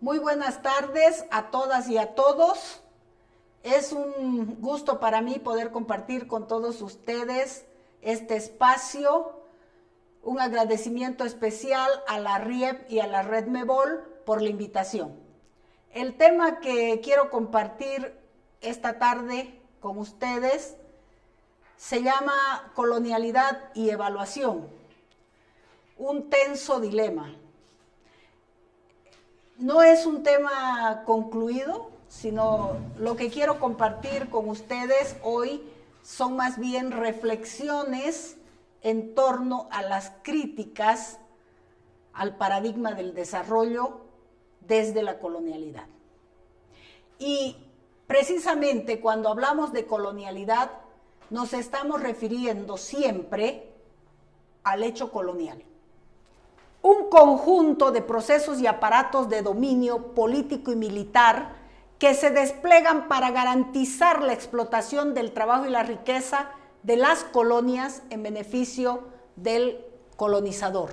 Muy buenas tardes a todas y a todos. Es un gusto para mí poder compartir con todos ustedes este espacio. Un agradecimiento especial a la RIEP y a la Red MEBOL por la invitación. El tema que quiero compartir esta tarde con ustedes se llama colonialidad y evaluación. Un tenso dilema. No es un tema concluido, sino lo que quiero compartir con ustedes hoy son más bien reflexiones en torno a las críticas al paradigma del desarrollo desde la colonialidad. Y precisamente cuando hablamos de colonialidad, nos estamos refiriendo siempre al hecho colonial. Un conjunto de procesos y aparatos de dominio político y militar que se desplegan para garantizar la explotación del trabajo y la riqueza de las colonias en beneficio del colonizador.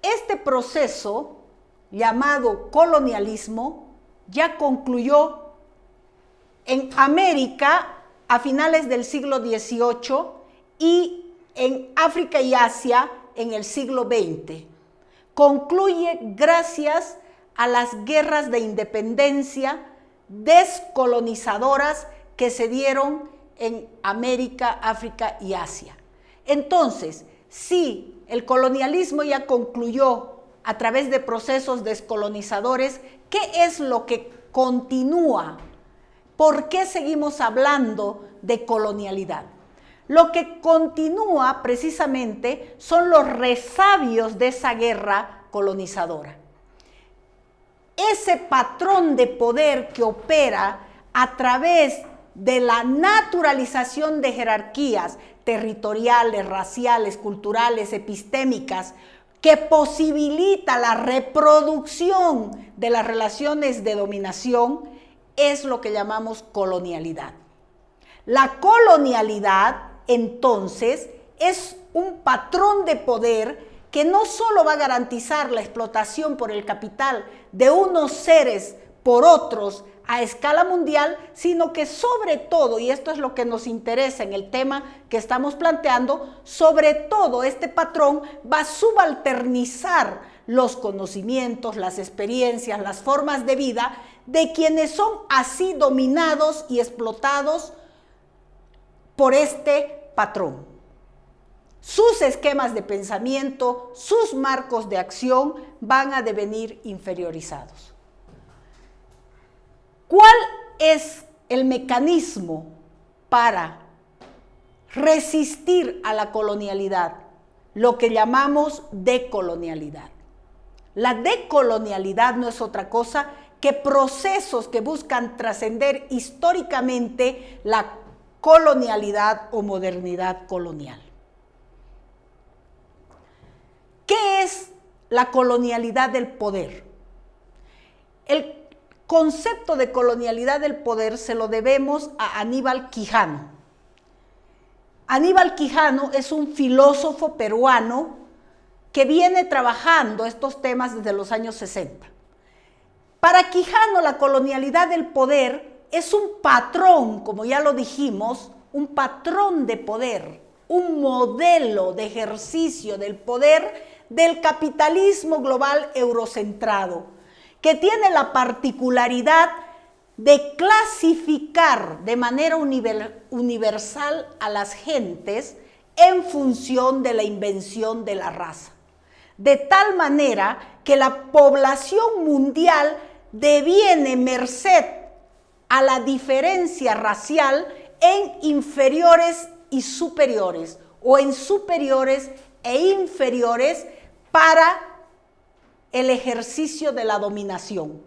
Este proceso, llamado colonialismo, ya concluyó en América a finales del siglo XVIII y en África y Asia en el siglo XX. Concluye gracias a las guerras de independencia descolonizadoras que se dieron en América, África y Asia. Entonces, si el colonialismo ya concluyó a través de procesos descolonizadores, ¿qué es lo que continúa? ¿Por qué seguimos hablando de colonialidad? Lo que continúa precisamente son los resabios de esa guerra colonizadora. Ese patrón de poder que opera a través de la naturalización de jerarquías territoriales, raciales, culturales, epistémicas, que posibilita la reproducción de las relaciones de dominación, es lo que llamamos colonialidad. La colonialidad, entonces, es un patrón de poder que no solo va a garantizar la explotación por el capital de unos seres por otros a escala mundial, sino que sobre todo, y esto es lo que nos interesa en el tema que estamos planteando, sobre todo este patrón va a subalternizar los conocimientos, las experiencias, las formas de vida de quienes son así dominados y explotados por este patrón. Sus esquemas de pensamiento, sus marcos de acción van a devenir inferiorizados. ¿Cuál es el mecanismo para resistir a la colonialidad? Lo que llamamos decolonialidad. La decolonialidad no es otra cosa que procesos que buscan trascender históricamente la colonialidad o modernidad colonial. ¿Qué es la colonialidad del poder? El concepto de colonialidad del poder se lo debemos a Aníbal Quijano. Aníbal Quijano es un filósofo peruano que viene trabajando estos temas desde los años 60. Para Quijano, la colonialidad del poder es un patrón, como ya lo dijimos, un patrón de poder, un modelo de ejercicio del poder del capitalismo global eurocentrado, que tiene la particularidad de clasificar de manera universal a las gentes en función de la invención de la raza, de tal manera que la población mundial deviene merced a la diferencia racial en inferiores y superiores, o en superiores e inferiores para el ejercicio de la dominación.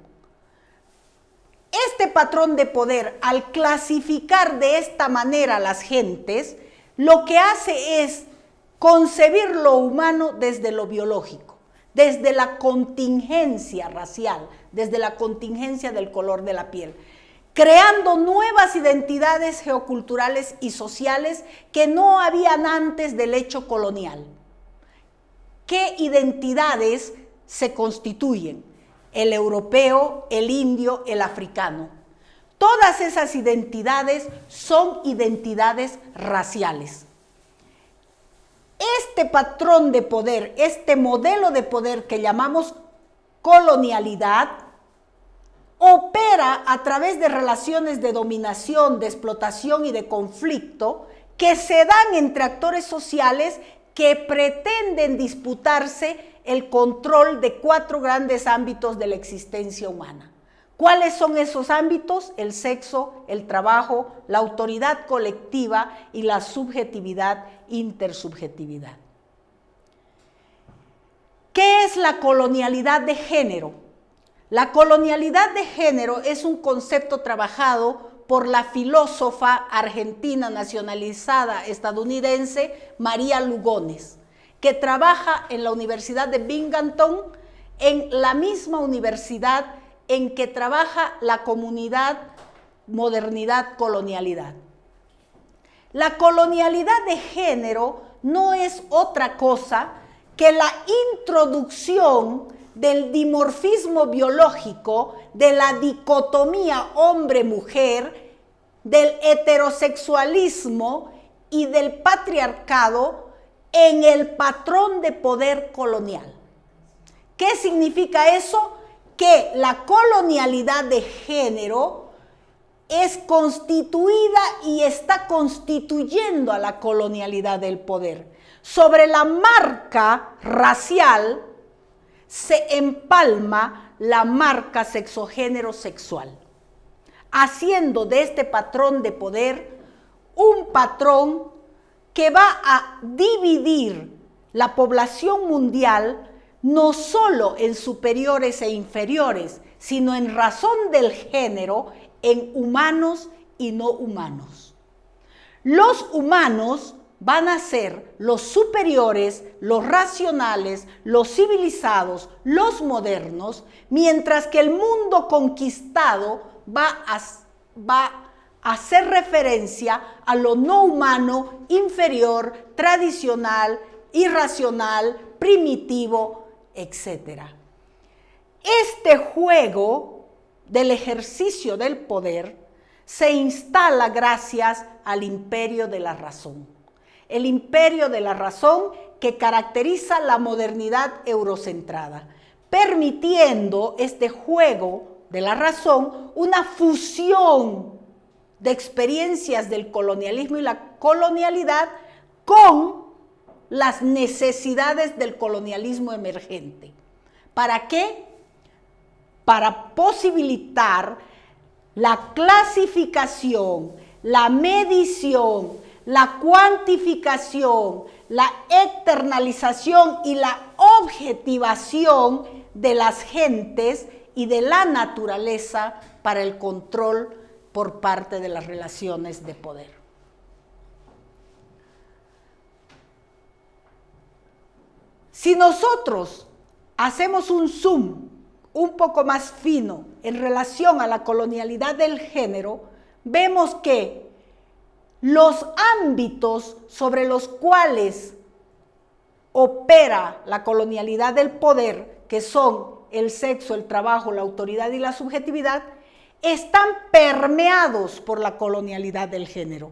Este patrón de poder, al clasificar de esta manera a las gentes, lo que hace es concebir lo humano desde lo biológico, desde la contingencia racial, desde la contingencia del color de la piel, creando nuevas identidades geoculturales y sociales que no habían antes del hecho colonial. ¿Qué identidades se constituyen? el europeo, el indio, el africano. Todas esas identidades son identidades raciales. Este patrón de poder, este modelo de poder que llamamos colonialidad, opera a través de relaciones de dominación, de explotación y de conflicto que se dan entre actores sociales que pretenden disputarse el control de 4 grandes ámbitos de la existencia humana. ¿Cuáles son esos ámbitos? El sexo, el trabajo, la autoridad colectiva y la subjetividad, intersubjetividad. ¿Qué es la colonialidad de género? La colonialidad de género es un concepto trabajado por la filósofa argentina nacionalizada estadounidense María Lugones, que trabaja en la Universidad de Binghamton, en la misma universidad en que trabaja la comunidad modernidad-colonialidad. La colonialidad de género no es otra cosa que la introducción del dimorfismo biológico, de la dicotomía hombre-mujer, del heterosexualismo y del patriarcado en el patrón de poder colonial. ¿Qué significa eso? Que la colonialidad de género es constituida y está constituyendo a la colonialidad del poder. Sobre la marca racial se empalma la marca sexogénero-sexual, haciendo de este patrón de poder un patrón que va a dividir la población mundial no solo en superiores e inferiores, sino en razón del género, en humanos y no humanos. Los humanos van a ser los superiores, los racionales, los civilizados, los modernos, mientras que el mundo conquistado va a hacer referencia a lo no humano, inferior, tradicional, irracional, primitivo, etc. Este juego del ejercicio del poder se instala gracias al imperio de la razón. El imperio de la razón que caracteriza la modernidad eurocentrada, permitiendo este juego de la razón una fusión de experiencias del colonialismo y la colonialidad con las necesidades del colonialismo emergente. ¿Para qué? Para posibilitar la clasificación, la medición, la cuantificación, la externalización y la objetivación de las gentes y de la naturaleza para el control por parte de las relaciones de poder. Si nosotros hacemos un zoom un poco más fino en relación a la colonialidad del género, vemos que los ámbitos sobre los cuales opera la colonialidad del poder, que son el sexo, el trabajo, la autoridad y la subjetividad, están permeados por la colonialidad del género.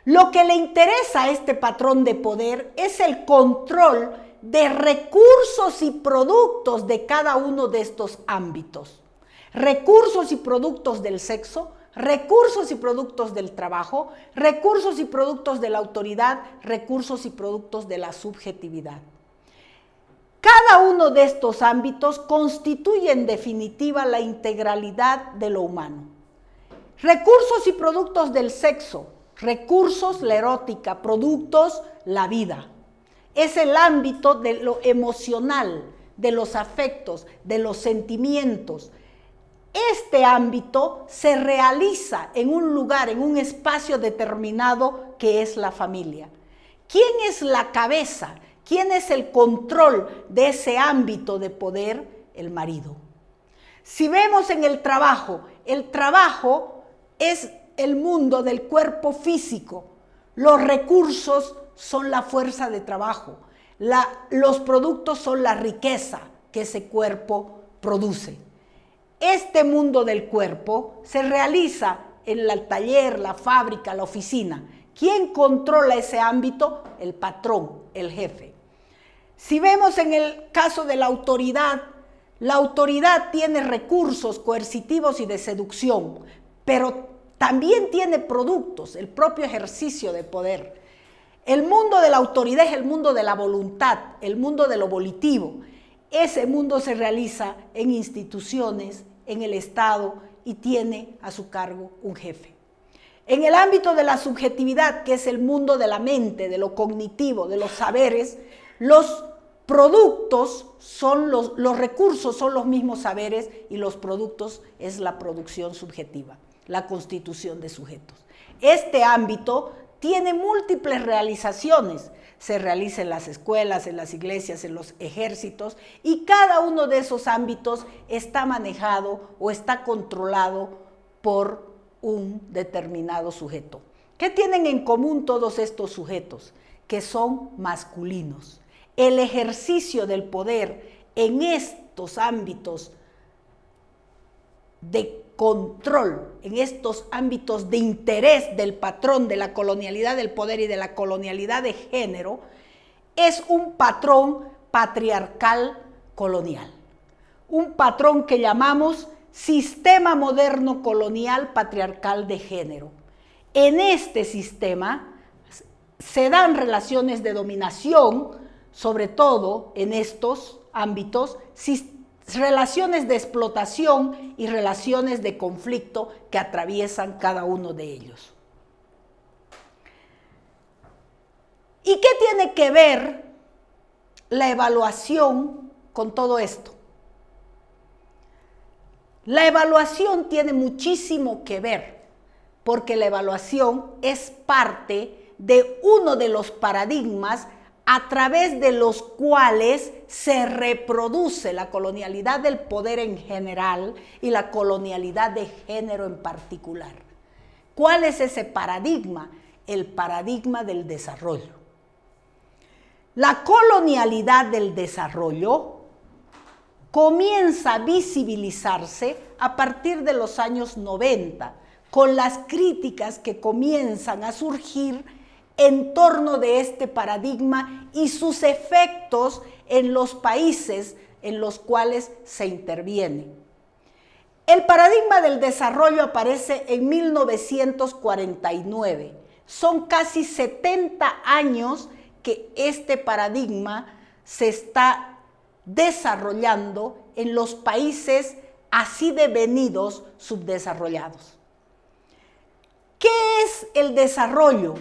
Lo que le interesa a este patrón de poder es el control de recursos y productos de cada uno de estos ámbitos. Recursos y productos del sexo, recursos y productos del trabajo, recursos y productos de la autoridad, recursos y productos de la subjetividad. Cada uno de estos ámbitos constituye en definitiva la integralidad de lo humano. Recursos y productos del sexo, recursos la erótica, productos la vida. Es el ámbito de lo emocional, de los afectos, de los sentimientos. Este ámbito se realiza en un lugar, en un espacio determinado que es la familia. ¿Quién es la cabeza? ¿Quién es el control de ese ámbito de poder? El marido. Si vemos en el trabajo es el mundo del cuerpo físico. Los recursos son la fuerza de trabajo. Los productos son la riqueza que ese cuerpo produce. Este mundo del cuerpo se realiza en el taller, la fábrica, la oficina. ¿Quién controla ese ámbito? El patrón, el jefe. Si vemos en el caso de la autoridad tiene recursos coercitivos y de seducción, pero también tiene productos, el propio ejercicio de poder. El mundo de la autoridad es el mundo de la voluntad, el mundo de lo volitivo. Ese mundo se realiza en instituciones, en el Estado, y tiene a su cargo un jefe. En el ámbito de la subjetividad, que es el mundo de la mente, de lo cognitivo, de los saberes, los productos son los recursos son los mismos saberes y los productos es la producción subjetiva, la constitución de sujetos. Este ámbito tiene múltiples realizaciones. Se realiza en las escuelas, en las iglesias, en los ejércitos, y cada uno de esos ámbitos está manejado o está controlado por un determinado sujeto. ¿Qué tienen en común todos estos sujetos? Que son masculinos. El ejercicio del poder en estos ámbitos de control, en estos ámbitos de interés del patrón de la colonialidad del poder y de la colonialidad de género, es un patrón patriarcal colonial. Un patrón que llamamos sistema moderno colonial patriarcal de género. En este sistema se dan relaciones de dominación, sobre todo en estos ámbitos, relaciones de explotación y relaciones de conflicto que atraviesan cada uno de ellos. ¿Y qué tiene que ver la evaluación con todo esto? La evaluación tiene muchísimo que ver, porque la evaluación es parte de uno de los paradigmas a través de los cuales se reproduce la colonialidad del poder en general y la colonialidad de género en particular. ¿Cuál es ese paradigma? El paradigma del desarrollo. La colonialidad del desarrollo comienza a visibilizarse a partir de los años 90, con las críticas que comienzan a surgir en torno de este paradigma y sus efectos en los países en los cuales se interviene. El paradigma del desarrollo aparece en 1949. Son casi 70 años que este paradigma se está desarrollando en los países así devenidos subdesarrollados. ¿Qué es el desarrollo?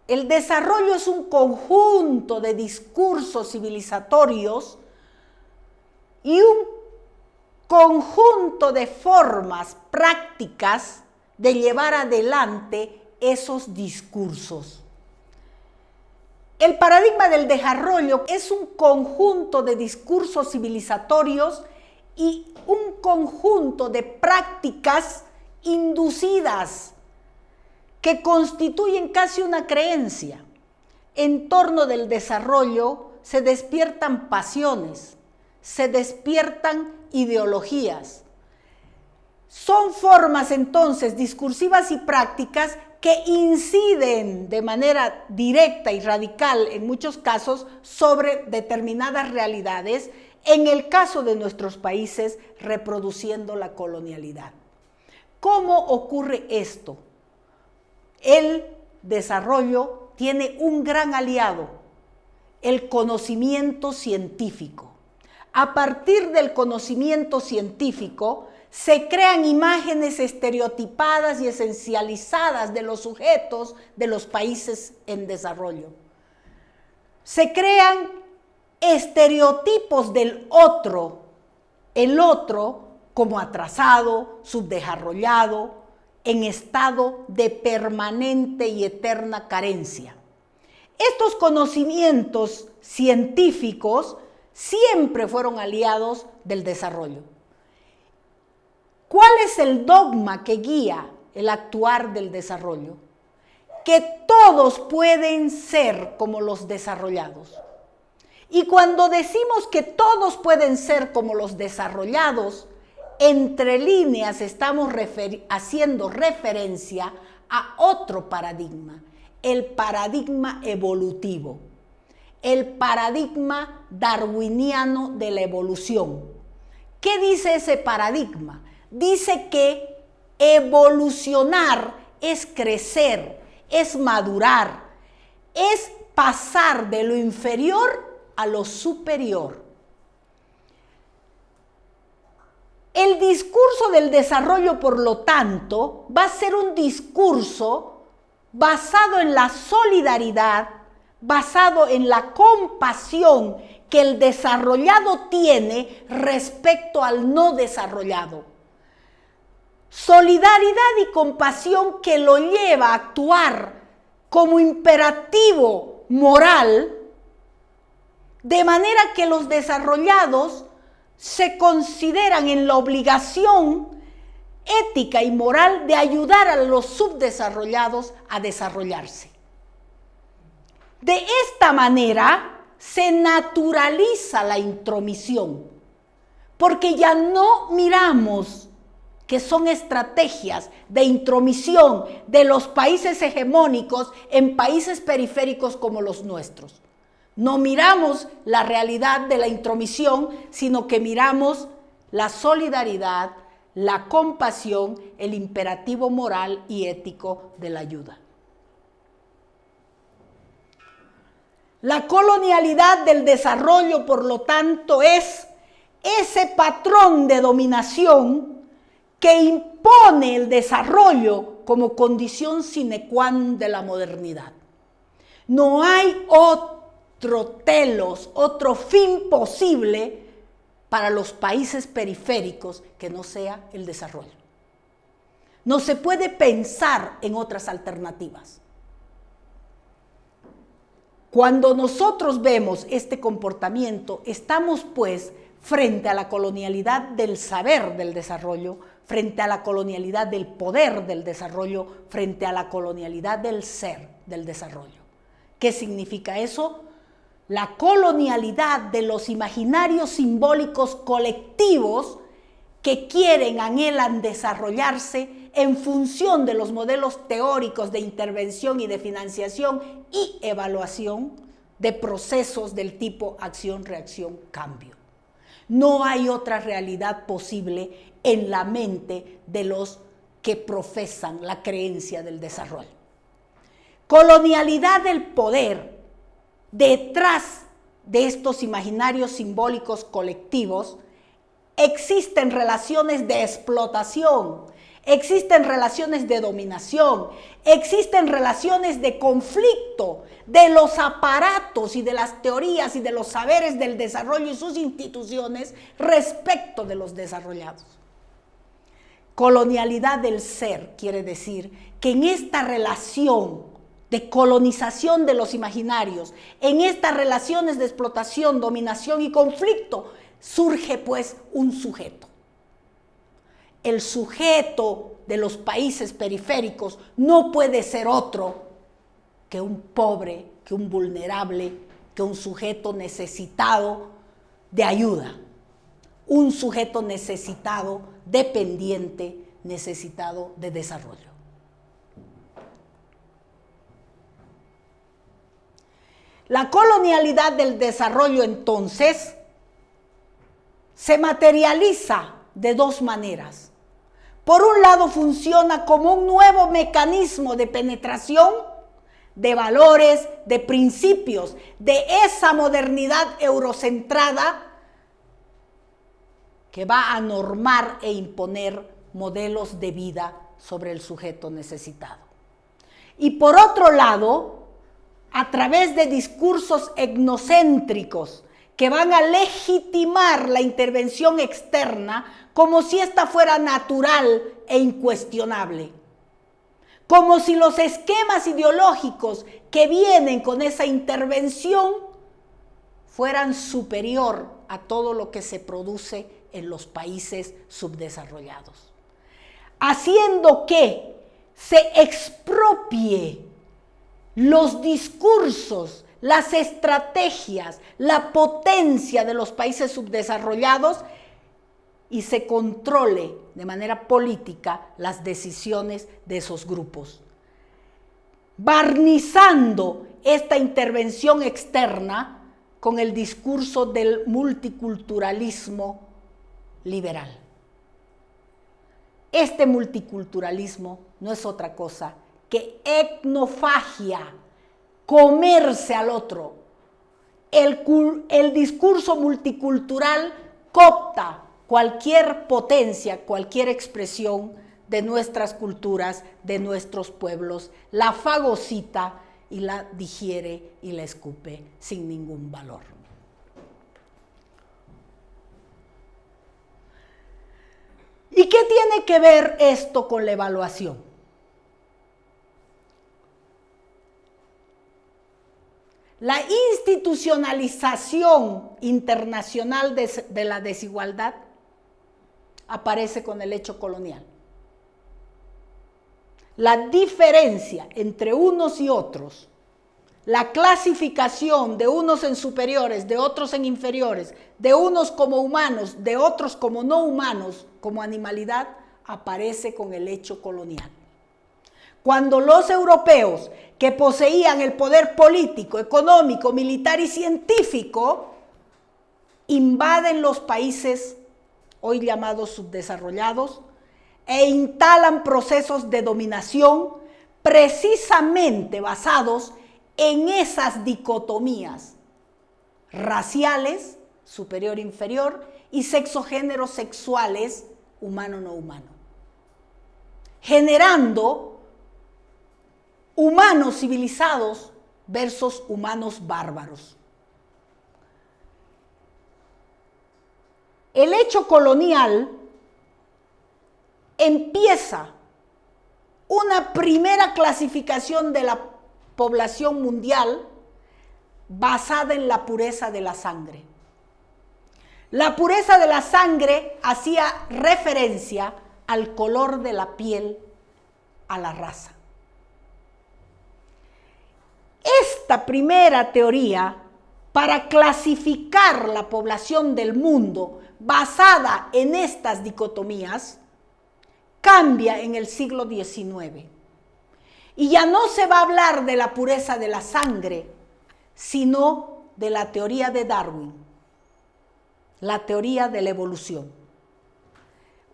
El desarrollo es un conjunto de discursos civilizatorios y un conjunto de formas prácticas de llevar adelante esos discursos. El paradigma del desarrollo es un conjunto de discursos civilizatorios y un conjunto de prácticas inducidas que constituyen casi una creencia. En torno del desarrollo se despiertan pasiones, se despiertan ideologías. Son formas entonces discursivas y prácticas que inciden de manera directa y radical en muchos casos sobre determinadas realidades, en el caso de nuestros países reproduciendo la colonialidad. ¿Cómo ocurre esto? El desarrollo tiene un gran aliado, el conocimiento científico. A partir del conocimiento científico se crean imágenes estereotipadas y esencializadas de los sujetos de los países en desarrollo. Se crean estereotipos del otro, el otro como atrasado, subdesarrollado, en estado de permanente y eterna carencia. Estos conocimientos científicos siempre fueron aliados del desarrollo. ¿Cuál es el dogma que guía el actuar del desarrollo? Que todos pueden ser como los desarrollados. Y cuando decimos que todos pueden ser como los desarrollados, entre líneas estamos haciendo referencia a otro paradigma, el paradigma evolutivo, el paradigma darwiniano de la evolución. ¿Qué dice ese paradigma? Dice que evolucionar es crecer, es madurar, es pasar de lo inferior a lo superior. El discurso del desarrollo, por lo tanto, va a ser un discurso basado en la solidaridad, basado en la compasión que el desarrollado tiene respecto al no desarrollado. Solidaridad y compasión que lo lleva a actuar como imperativo moral, de manera que los desarrollados se consideran en la obligación ética y moral de ayudar a los subdesarrollados a desarrollarse. De esta manera se naturaliza la intromisión, porque ya no miramos que son estrategias de intromisión de los países hegemónicos en países periféricos como los nuestros. No miramos la realidad de la intromisión, sino que miramos la solidaridad, la compasión, el imperativo moral y ético de la ayuda. La colonialidad del desarrollo, por lo tanto, es ese patrón de dominación que impone el desarrollo como condición sine qua non de la modernidad. No hay otro telos, otro fin posible para los países periféricos que no sea el desarrollo. No se puede pensar en otras alternativas. Cuando nosotros vemos este comportamiento, estamos pues frente a la colonialidad del saber del desarrollo, frente a la colonialidad del poder del desarrollo, frente a la colonialidad del ser del desarrollo. ¿Qué significa eso? La colonialidad de los imaginarios simbólicos colectivos que quieren, anhelan desarrollarse en función de los modelos teóricos de intervención y de financiación y evaluación de procesos del tipo acción, reacción, cambio. No hay otra realidad posible en la mente de los que profesan la creencia del desarrollo. Colonialidad del poder. Detrás de estos imaginarios simbólicos colectivos existen relaciones de explotación, existen relaciones de dominación, existen relaciones de conflicto de los aparatos y de las teorías y de los saberes del desarrollo y sus instituciones respecto de los desarrollados. Colonialidad del ser quiere decir que en esta relación de colonización de los imaginarios, en estas relaciones de explotación, dominación y conflicto, surge pues un sujeto. El sujeto de los países periféricos no puede ser otro que un pobre, que un vulnerable, que un sujeto necesitado de ayuda, un sujeto necesitado, dependiente, necesitado de desarrollo. La colonialidad del desarrollo, entonces, se materializa de dos maneras. Por un lado, funciona como un nuevo mecanismo de penetración de valores, de principios, de esa modernidad eurocentrada que va a normar e imponer modelos de vida sobre el sujeto necesitado. Y por otro lado, a través de discursos etnocéntricos que van a legitimar la intervención externa como si ésta fuera natural e incuestionable. Como si los esquemas ideológicos que vienen con esa intervención fueran superior a todo lo que se produce en los países subdesarrollados. Haciendo que se expropie los discursos, las estrategias, la potencia de los países subdesarrollados y se controle de manera política las decisiones de esos grupos, barnizando esta intervención externa con el discurso del multiculturalismo liberal. Este multiculturalismo no es otra cosa que etnofagia, comerse al otro. El discurso multicultural coopta cualquier potencia, cualquier expresión de nuestras culturas, de nuestros pueblos, la fagocita y la digiere y la escupe sin ningún valor. ¿Y qué tiene que ver esto con la evaluación? La institucionalización internacional de la desigualdad aparece con el hecho colonial. La diferencia entre unos y otros, la clasificación de unos en superiores, de otros en inferiores, de unos como humanos, de otros como no humanos, como animalidad, aparece con el hecho colonial. Cuando los europeos, que poseían el poder político, económico, militar y científico, invaden los países hoy llamados subdesarrollados e instalan procesos de dominación precisamente basados en esas dicotomías raciales, superior-inferior, y sexogéneros sexuales, humano-no humano, generando humanos civilizados versus humanos bárbaros. El hecho colonial empieza una primera clasificación de la población mundial basada en la pureza de la sangre. La pureza de la sangre hacía referencia al color de la piel, a la raza. Esta primera teoría, para clasificar la población del mundo basada en estas dicotomías, cambia en el siglo XIX. Y ya no se va a hablar de la pureza de la sangre, sino de la teoría de Darwin, la teoría de la evolución.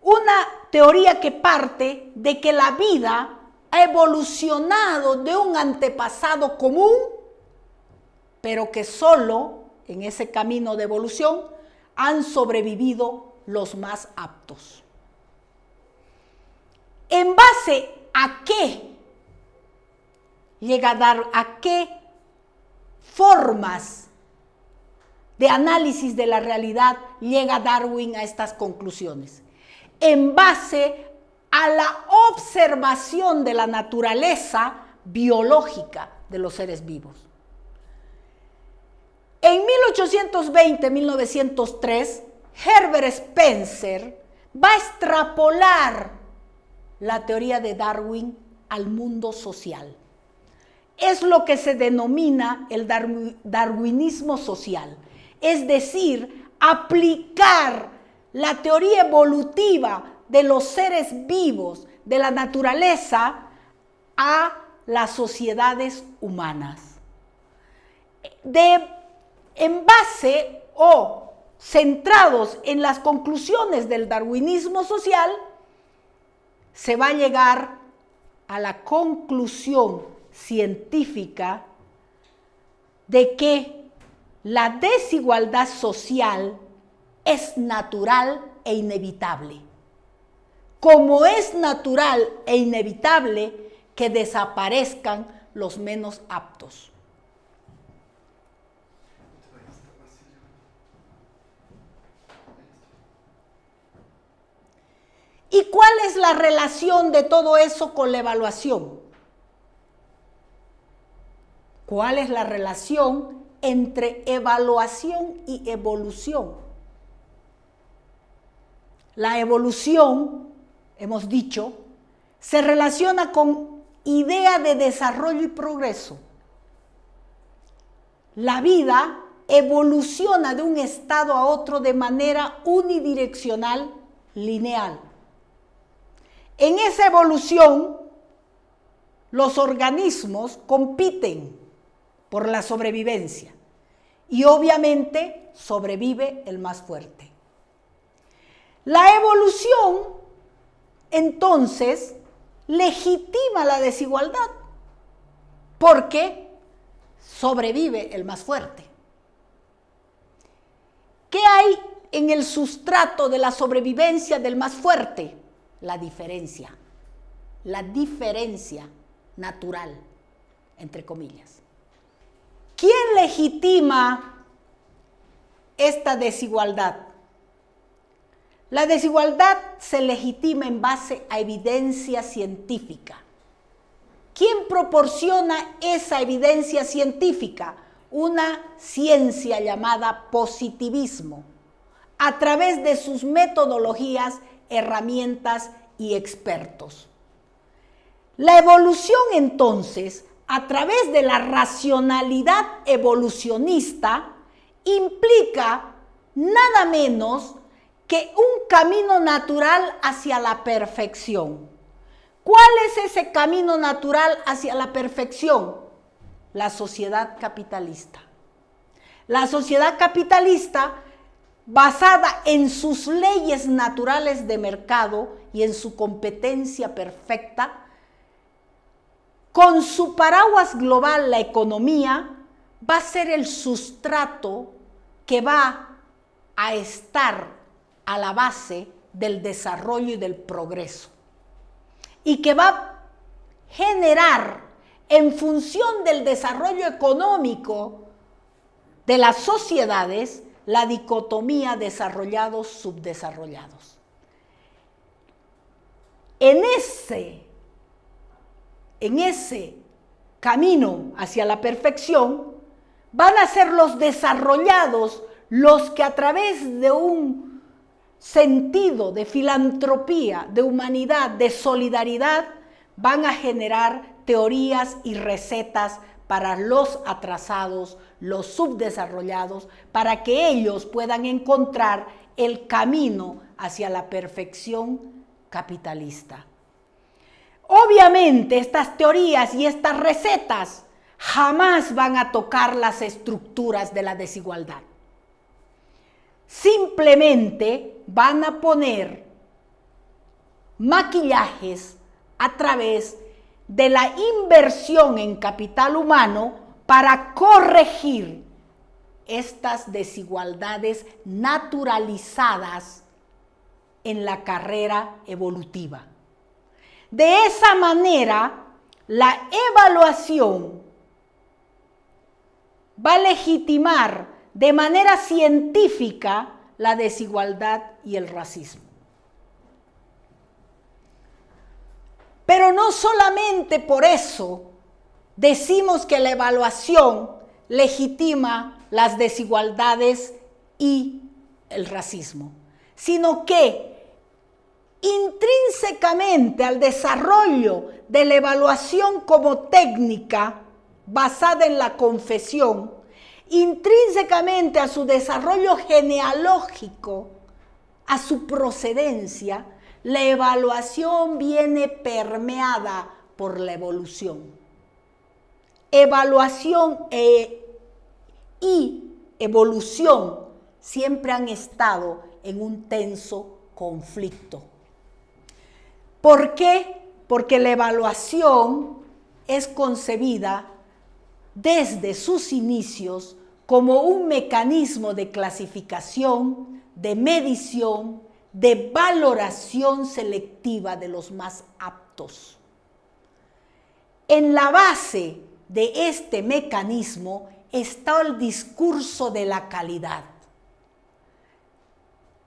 Una teoría que parte de que la vida ha evolucionado de un antepasado común, pero que solo en ese camino de evolución han sobrevivido los más aptos. ¿En base a qué llega a dar, a qué formas de análisis de la realidad llega Darwin a estas conclusiones? En base a la observación de la naturaleza biológica de los seres vivos. En 1820-1903, Herbert Spencer va a extrapolar la teoría de Darwin al mundo social. Es lo que se denomina el darwinismo social, es decir, aplicar la teoría evolutiva de los seres vivos, de la naturaleza, a las sociedades humanas. En base o centrados en las conclusiones del darwinismo social, se va a llegar a la conclusión científica de que la desigualdad social es natural e inevitable. Como es natural e inevitable que desaparezcan los menos aptos. ¿Y cuál es la relación de todo eso con la evaluación? ¿Cuál es la relación entre evaluación y evolución? La evolución, hemos dicho, se relaciona con idea de desarrollo y progreso. La vida evoluciona de un estado a otro de manera unidireccional lineal. En esa evolución, los organismos compiten por la sobrevivencia y obviamente sobrevive el más fuerte. La evolución, entonces, legitima la desigualdad porque sobrevive el más fuerte. ¿Qué hay en el sustrato de la sobrevivencia del más fuerte? La diferencia natural, entre comillas. ¿Quién legitima esta desigualdad? La desigualdad se legitima en base a evidencia científica. ¿Quién proporciona esa evidencia científica? Una ciencia llamada positivismo, a través de sus metodologías, herramientas y expertos. La evolución, entonces, a través de la racionalidad evolucionista, implica nada menos que un camino natural hacia la perfección. ¿Cuál es ese camino natural hacia la perfección? La sociedad capitalista. La sociedad capitalista, basada en sus leyes naturales de mercado y en su competencia perfecta, con su paraguas global, la economía, va a ser el sustrato que va a estar a la base del desarrollo y del progreso. Y que va a generar, en función del desarrollo económico de las sociedades, la dicotomía desarrollados-subdesarrollados. En ese camino hacia la perfección, van a ser los desarrollados los que a través de un sentido de filantropía, de humanidad, de solidaridad, van a generar teorías y recetas para los atrasados, los subdesarrollados, para que ellos puedan encontrar el camino hacia la perfección capitalista. Obviamente, estas teorías y estas recetas jamás van a tocar las estructuras de la desigualdad. Simplemente van a poner maquillajes a través de la inversión en capital humano para corregir estas desigualdades naturalizadas en la carrera evolutiva. De esa manera, la evaluación va a legitimar de manera científica la desigualdad y el racismo. Pero no solamente por eso decimos que la evaluación legitima las desigualdades y el racismo, sino que intrínsecamente al desarrollo de la evaluación como técnica basada en la confesión, intrínsecamente a su desarrollo genealógico, a su procedencia, la evaluación viene permeada por la evolución. Evaluación y evolución siempre han estado en un tenso conflicto. ¿Por qué? Porque la evaluación es concebida desde sus inicios como un mecanismo de clasificación, de medición, de valoración selectiva de los más aptos. En la base de este mecanismo está el discurso de la calidad,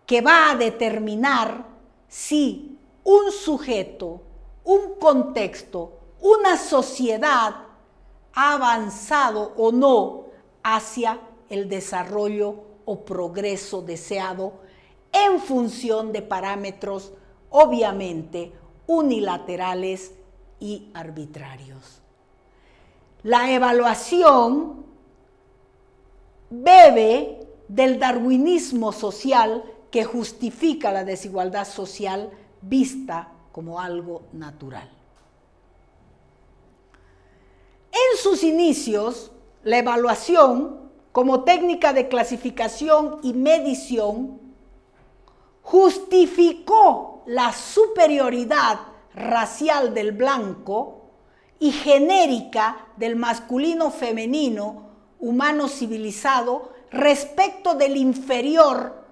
que va a determinar si un sujeto, un contexto, una sociedad ha avanzado o no hacia el desarrollo o progreso deseado en función de parámetros obviamente unilaterales y arbitrarios. La evaluación bebe del darwinismo social que justifica la desigualdad social vista como algo natural. En sus inicios, la evaluación como técnica de clasificación y medición justificó la superioridad racial del blanco y genérica del masculino femenino humano civilizado respecto del inferior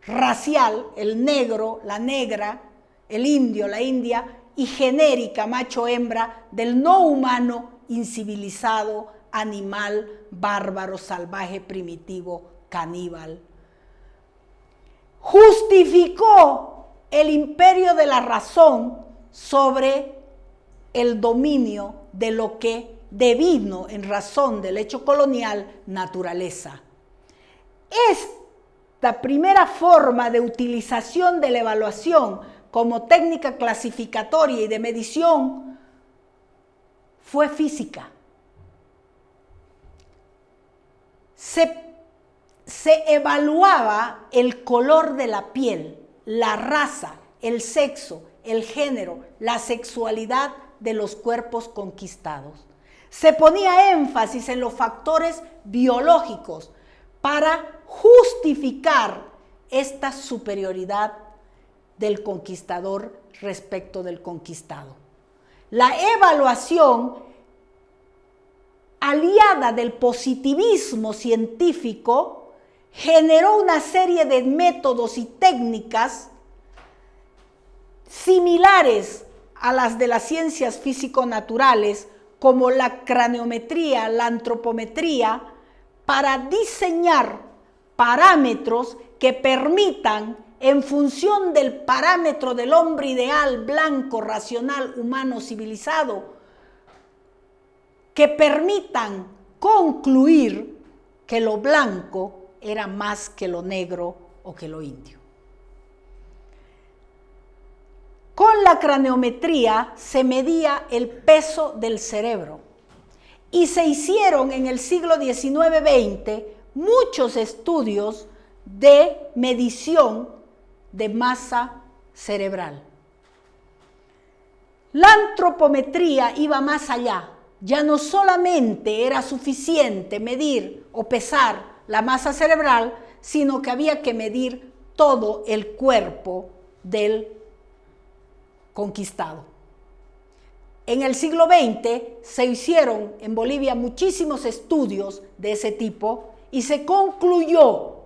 racial, el negro, la negra, el indio, la india, y genérica macho-hembra del no humano incivilizado, animal, bárbaro, salvaje, primitivo, caníbal. Justificó el imperio de la razón sobre el dominio de lo que devino en razón del hecho colonial naturaleza. Esta primera forma de utilización de la evaluación como técnica clasificatoria y de medición fue física. Se evaluaba el color de la piel, la raza, el sexo, el género, la sexualidad de los cuerpos conquistados. Se ponía énfasis en los factores biológicos para justificar esta superioridad del conquistador respecto del conquistado. La evaluación, aliada del positivismo científico, generó una serie de métodos y técnicas similares a las de las ciencias físico-naturales, como la craneometría, la antropometría, para diseñar parámetros que permitan, en función del parámetro del hombre ideal, blanco, racional, humano, civilizado, que permitan concluir que lo blanco era más que lo negro o que lo indio. Con la craneometría se medía el peso del cerebro y se hicieron en el siglo XIX-XX muchos estudios de medición de masa cerebral. La antropometría iba más allá. Ya no solamente era suficiente medir o pesar la masa cerebral, sino que había que medir todo el cuerpo del conquistado. En el siglo XX se hicieron en Bolivia muchísimos estudios de ese tipo y se concluyó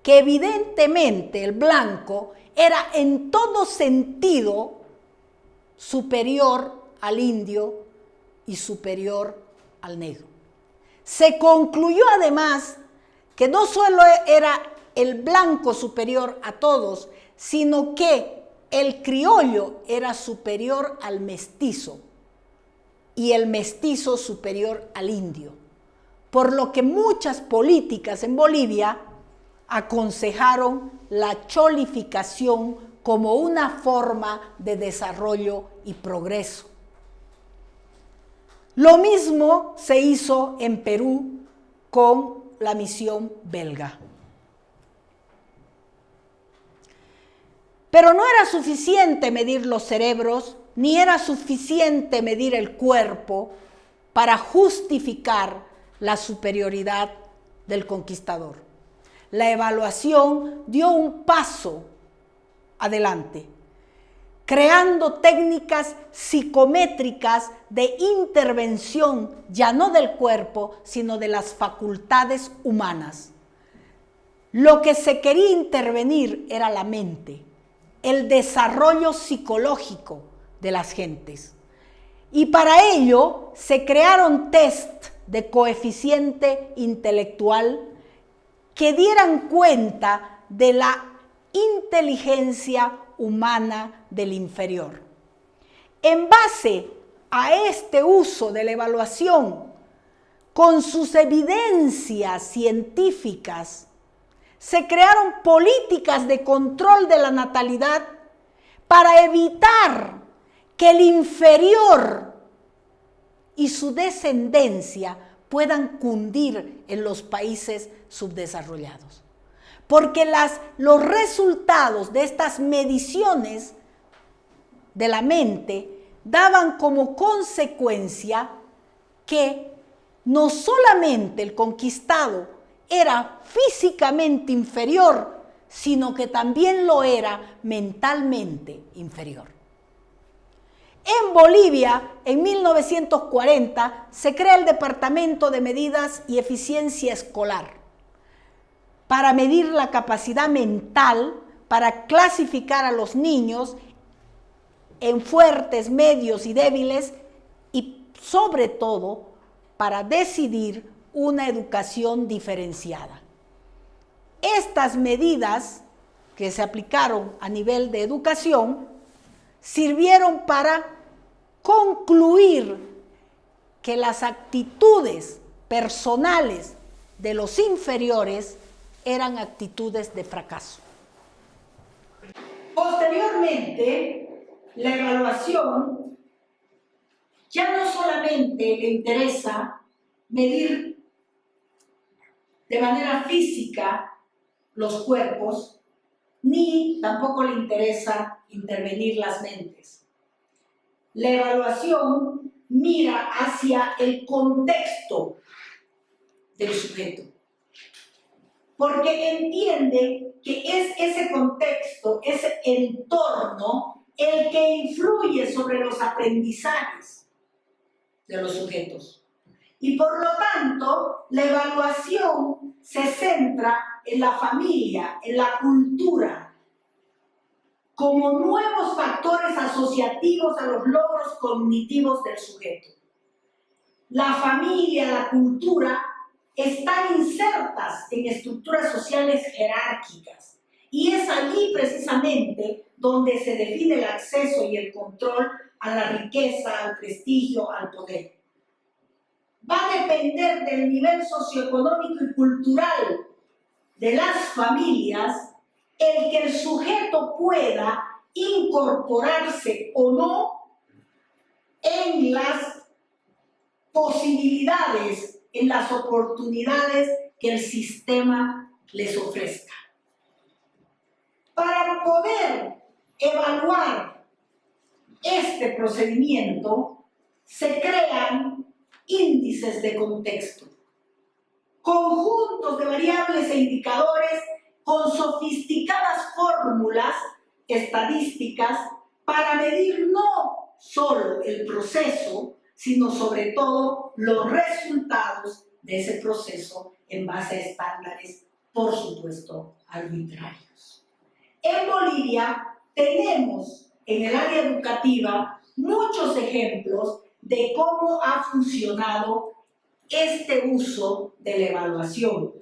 que evidentemente el blanco era en todo sentido superior al indio y superior al negro. Se concluyó además que no solo era el blanco superior a todos, sino que el criollo era superior al mestizo y el mestizo superior al indio, por lo que muchas políticas en Bolivia aconsejaron la cholificación como una forma de desarrollo y progreso. Lo mismo se hizo en Perú con la misión belga. Pero no era suficiente medir los cerebros, ni era suficiente medir el cuerpo para justificar la superioridad del conquistador. La evaluación dio un paso adelante, creando técnicas psicométricas de intervención, ya no del cuerpo, sino de las facultades humanas. Lo que se quería intervenir era la mente, el desarrollo psicológico de las gentes. Y para ello se crearon test de coeficiente intelectual que dieran cuenta de la inteligencia humana del inferior. En base a este uso de la evaluación, con sus evidencias científicas, se crearon políticas de control de la natalidad para evitar que el inferior y su descendencia puedan cundir en los países subdesarrollados. porque los resultados de estas mediciones de la mente daban como consecuencia que no solamente el conquistado era físicamente inferior, sino que también lo era mentalmente inferior. En Bolivia, en 1940, se crea el Departamento de Medidas y Eficiencia Escolar para medir la capacidad mental, para clasificar a los niños en fuertes, medios y débiles, y sobre todo para decidir una educación diferenciada. Estas medidas que se aplicaron a nivel de educación sirvieron para concluir que las actitudes personales de los inferiores eran actitudes de fracaso. Posteriormente, la evaluación ya no solamente le interesa medir de manera física los cuerpos, ni tampoco le interesa intervenir las mentes. La evaluación mira hacia el contexto del sujeto, porque entiende que es ese contexto, ese entorno, el que influye sobre los aprendizajes de los sujetos. Y por lo tanto, la evaluación se centra en la familia, en la cultura, como nuevos factores asociativos a los logros cognitivos del sujeto. La familia, la cultura, están insertas en estructuras sociales jerárquicas, y es allí precisamente donde se define el acceso y el control a la riqueza, al prestigio, al poder. Va a depender del nivel socioeconómico y cultural de las familias el que el sujeto pueda incorporarse o no en las posibilidades, en las oportunidades que el sistema les ofrezca. Para poder evaluar este procedimiento, se crean índices de contexto, conjuntos de variables e indicadores con sofisticadas fórmulas estadísticas para medir no solo el proceso, sino sobre todo los resultados de ese proceso en base a estándares, por supuesto, arbitrarios. En Bolivia tenemos en el área educativa muchos ejemplos de cómo ha funcionado este uso de la evaluación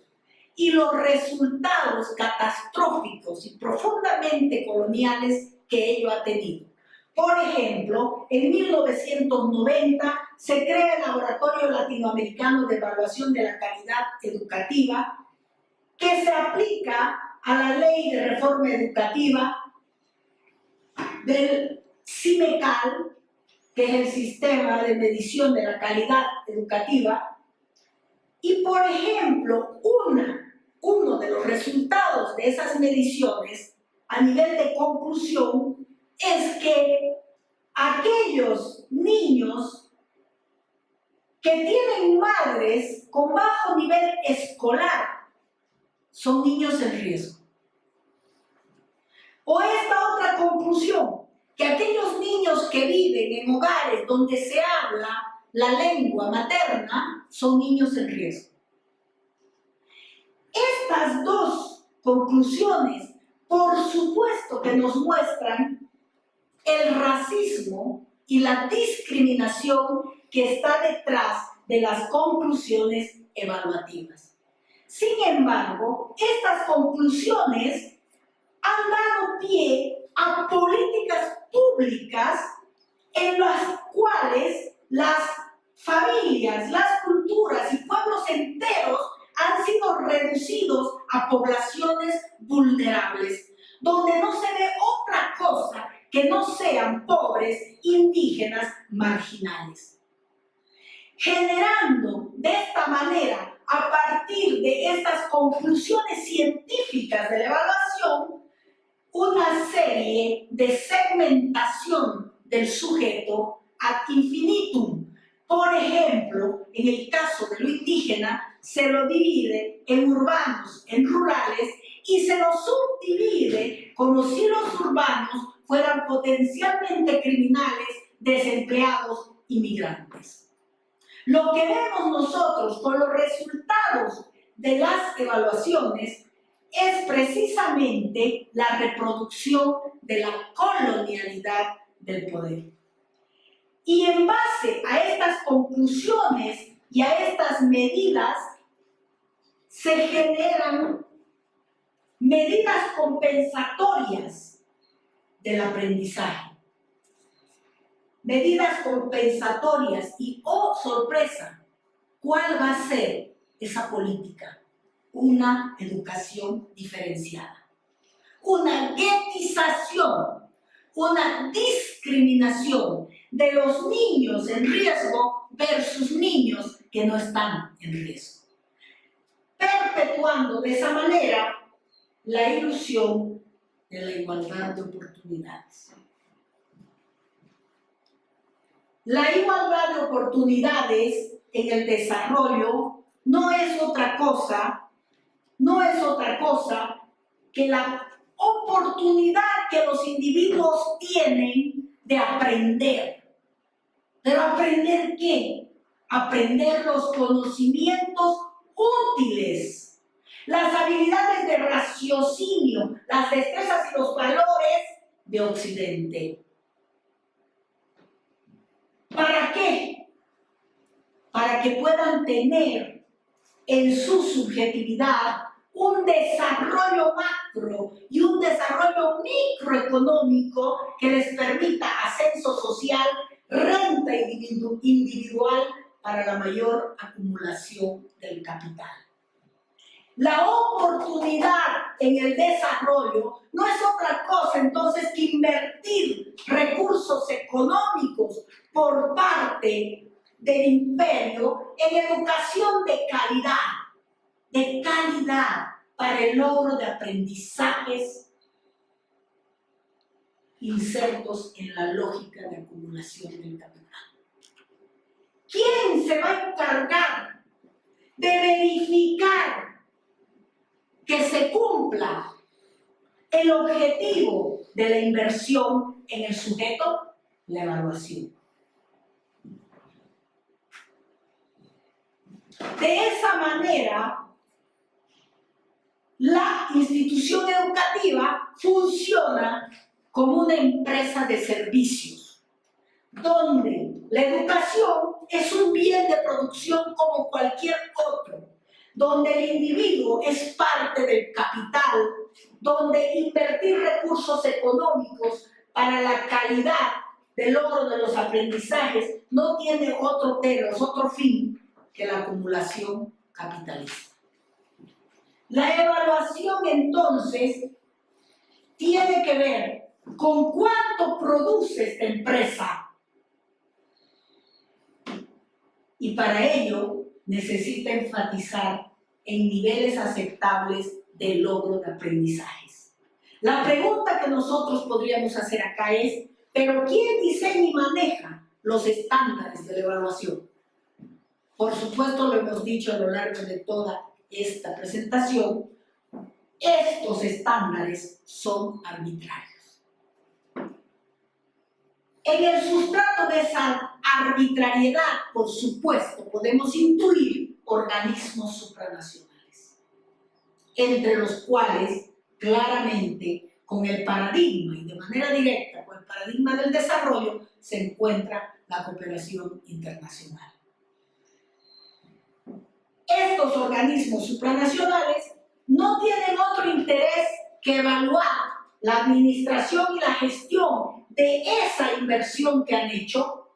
y los resultados catastróficos y profundamente coloniales que ello ha tenido. Por ejemplo, en 1990 se crea el Laboratorio Latinoamericano de Evaluación de la Calidad Educativa, que se aplica a la Ley de Reforma Educativa del CIMECAL, que es el Sistema de Medición de la Calidad Educativa. Y, por ejemplo, uno de los resultados de esas mediciones a nivel de conclusión es que aquellos niños que tienen madres con bajo nivel escolar son niños en riesgo. O esta otra conclusión, que aquellos niños que viven en hogares donde se habla la lengua materna son niños en riesgo. Estas dos conclusiones, por supuesto que nos muestran el racismo y la discriminación que está detrás de las conclusiones evaluativas. Sin embargo, estas conclusiones han dado pie a políticas públicas en las cuales las familias, las culturas y pueblos enteros han sido reducidos a poblaciones vulnerables, donde no se ve otra cosa que no sean pobres, indígenas, marginales. generando de esta manera, a partir de estas conclusiones científicas de la evaluación, una serie de segmentación del sujeto ad infinitum. Por ejemplo, en el caso de lo indígena, se lo divide en urbanos, en rurales, y se lo subdivide como si los urbanos fueran potencialmente criminales, desempleados y migrantes. Lo que vemos nosotros con los resultados de las evaluaciones es precisamente la reproducción de la colonialidad del poder. Y en base a estas conclusiones y a estas medidas, se generan medidas compensatorias del aprendizaje. Medidas compensatorias y, oh sorpresa, ¿cuál va a ser esa política? Una educación diferenciada, una guetización, una discriminación de los niños en riesgo versus niños que no están en riesgo, perpetuando de esa manera la ilusión de la igualdad de oportunidades. La igualdad de oportunidades en el desarrollo no es otra cosa que la oportunidad que los individuos tienen de aprender. ¿Pero aprender qué? Aprender los conocimientos útiles, las habilidades de raciocinio, las destrezas y los valores de Occidente. ¿Para qué? Para que puedan tener en su subjetividad un desarrollo macro y un desarrollo microeconómico que les permita ascenso social, renta individual para la mayor acumulación del capital. La oportunidad en el desarrollo no es otra cosa entonces que invertir recursos económicos por parte del imperio en educación de calidad para el logro de aprendizajes insertos en la lógica de acumulación del capital. ¿Quién se va a encargar de verificar que se cumpla el objetivo de la inversión en el sujeto? La evaluación. De esa manera, la institución educativa funciona como una empresa de servicios, donde la educación es un bien de producción como cualquier otro, donde el individuo es parte del capital, donde invertir recursos económicos para la calidad del logro de los aprendizajes no tiene otro fin que la acumulación capitalista. La evaluación, entonces, tiene que ver con cuánto produce esta empresa. Y para ello necesita enfatizar en niveles aceptables de logro de aprendizajes. La pregunta que nosotros podríamos hacer acá es, ¿pero quién diseña y maneja los estándares de la evaluación? Por supuesto, lo hemos dicho a lo largo de toda esta presentación, estos estándares son arbitrarios. En el sustrato de esa arbitrariedad, por supuesto, podemos intuir organismos supranacionales, entre los cuales, claramente, con el paradigma y de manera directa, con el paradigma del desarrollo, se encuentra la cooperación internacional. Estos organismos supranacionales no tienen otro interés que evaluar la administración y la gestión de esa inversión que han hecho